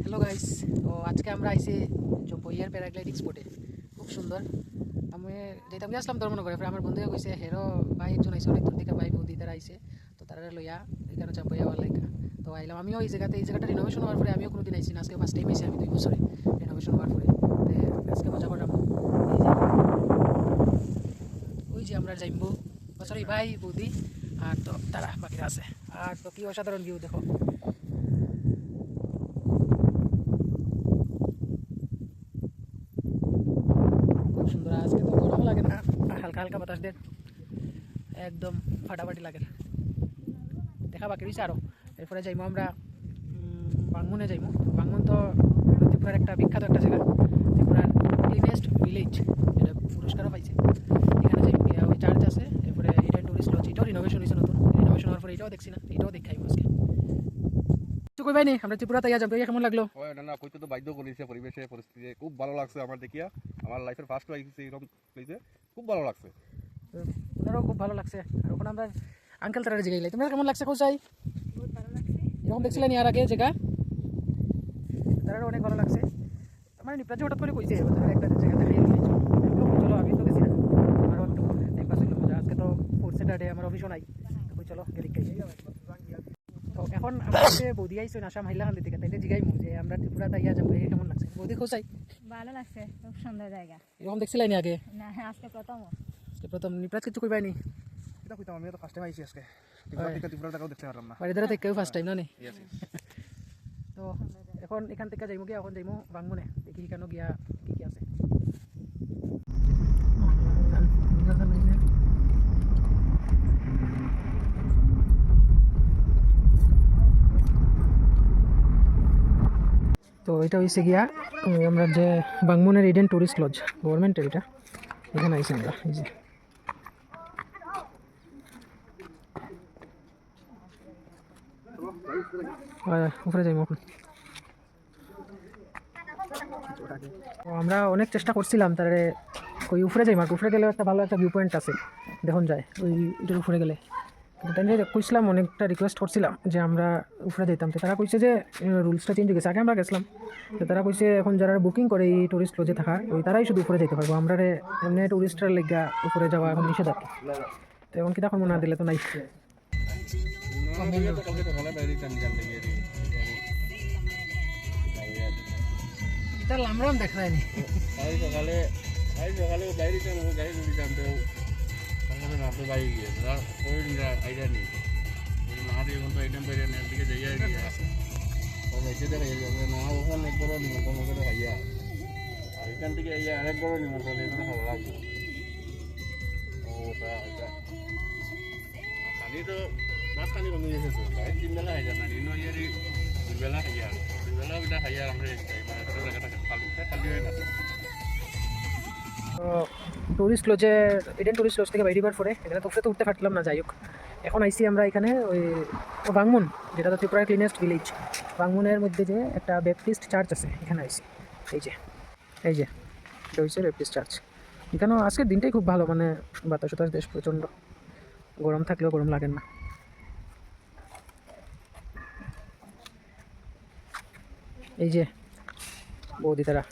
Hello guys, তো আজকে আমরা আইসি জম্পইয়ার প্যারাগ্লাইডিং স্পটে। খুব সুন্দর। আমি যেতাম আসলাম ধর্মনগরে, আমার বন্ধুয়ে কইছে হেরো ভাই একজন আইসে, অনেক দূর থেকে ভাই বৌদি তারা আইসে, তো তারা লইয়া এখানে জম্পইয়া হওয়ার লেখা। তো আইলাম আমিও এই জায়গাটা রিনোভেশন হওয়ার পরে আমিও কোনোদিন আইসি না, আজকে ফার্স্ট টাইম আইসি আমি 2 বছরে রিনোভেশন হওয়ার পরে। আজকে মজা করলাম। ওই যে আমরা যাইবো সরি ভাই বৌদি আর তো তারা বাকিরা আছে। আর তো কি অসাধারণ ভিউ দেখো। সুন্দর। আজকে তো গরম লাগে না, হালকা হালকা বাতাস দেন, একদম ফাটাফাটি লাগে। দেখা বাকি রয়েছে আরও। এরপরে যাইমো আমরা বাংমুনে যাইমো। বাংমুন তো ত্রিপুরার একটা বিখ্যাত একটা জায়গা, ত্রিপুরার ক্লিনেস্ট ভিলেজ, এটা পুরস্কারও পাইছে। এখানে যাইমো, গিয়া ওই চার্চ আছে, এরপরে এটা টুরিস্ট লজ, এটাও রিনোভেশন হয়েছে নতুন। রিনোভেশন হওয়ার পরে এটাও দেখছি না, এটাও দেখাইমো আজকে। কই ভাই নি আমরা ত্রিপুরা তাইয়া যাবো, কেমন লাগলো? না কইতে তো বাধ্য করেছে, পরিবেশে পরিস্থিতি খুব ভালো লাগছে আমার দেখিয়া। আমার লাইফের ফার্স্ট আইসি এরকম প্লেসে, খুব ভালো লাগছে। ওনারও খুব ভালো লাগছে। আর ওখানে আমরা আঙ্কেল তারা জিগাইলাই, তোমার কেমন লাগছে কোথায়? বহুত ভালো লাগছে। এরকম দেখছিলেন আর আগে জায়গা? তারাও অনেক ভালো লাগছে। আমার নিপ্রাজি হঠাৎ করে কইছে তারা একটা জায়গা দেখাই নিয়েছো, চলো আমি তো গেছি না, আমারও একটু টাইম পাস হইলো মজা। আজকে তো ফোর্থ স্যাটারডে, আমার অফিসও নাই, তো চলো গেলি খাই। তো এখন আমাকে বৌদি আইসো আসাম হাইলাকান্দি থেকে, তাইলে জিগাইমু যে আমরা ত্রিপুরা তাইয়া যাবো, কেমন লাগছে বৌদি খোঁজাই? ভালো লাগছে, খুব সুন্দর জায়গা। এরকম দেখছিলেন আগে? না, আজকে প্রথম। আজকে প্রথম। নিপ্রাজ কিছু কইবাই নি? এটা কইতাম আমি তো ফার্স্ট টাইম আইসি আজকে। ত্রিপুরা টাকাও দেখতে পারলাম না। বাড়ি দ্বারা থেকেও ফার্স্ট টাইম না নি? Yes, yes. তো এখন এখান থেকে যাইমু, গিয়া এখন যাইমু বাংমনে, দেখি কেন গিয়া কি কি আছে। তো এটা হয়েছে গিয়া আমরা যে বাংমনের ইডেন টুরিস্ট লজ, গভর্নমেন্টের, এটা এখানে আইসি আমরা। এই যে উপরে যাইমু এখন। তো আমরা অনেক চেষ্টা করছিলাম তারে ওই উপরে যাই, মার উপরে গেলে একটা ভালো একটা ভিউ পয়েন্ট আছে, দেখুন যায় ওই এটার উপরে গেলে। তাই নিয়ে কইছিলাম, অনেকটা রিকোয়েস্ট করছিলাম যে আমরা উপরে যেতাম, তো তারা কইছে যে রুলসটা চেঞ্জ হয়ে গেছে। আগে আমরা গেছিলাম, তো তারা কইছে এখন যারা বুকিং করে এই টুরিস্ট লজে থাকার, ওই তারাই শুধু উপরে যেতে পারবো, আমরা এমনি টুরিস্টরা লেগা উপরে যাওয়া এখন নিষেধাজ্ঞা। তো এখন কি তখন না দিলে তো নাই। লামরাম দেখা যায়নি। সকালে বাইরে গাড়ি গুলি জানতে রাতে বাইরে গিয়ে আইডিয়া নেই না দিয়ে এখন তো আইটেম বাইরে দিকে যাইয়া গিয়ে দেখা যাবে না, ওখানে এক বড় নিমন্ত্রণ করে খাইয়া আর এখান থেকে আরেক বড় নিমন্ত্রণ এখানে ভালো লাগবে। খালি তো মাছ পানি কমে গেছে, তো গাড়ি 3 বেলা খাইয়া না, দিনও ইয়ারি 2 বেলা খাইয়া, 2 বেলা ওইটা খাইয়া আমরা জায়গাটা খালি হয়ে না। তো টুরিস্ট লজে, ইডেন টুরিস্ট লজ থেকে বাইরে বার পরে এখানে তো উপরে তো উঠতে পারলাম না, যাই হোক এখন আইসি আমরা এখানে ওই বাংমুন, যেটা তো ত্রিপুরার ক্লিনেস্ট ভিলেজ। বাংমুনের মধ্যে যে একটা ব্যাপটিস্ট চার্চ আছে, এখানে আইসি। এই যে এটা হচ্ছে ব্যাপটিস্ট চার্চ। এখানেও আজকের দিনটাই খুব ভালো, মানে বাতাস উতাস দেশ, প্রচণ্ড গরম থাকলেও গরম লাগে না। এই যে বৌদি তারা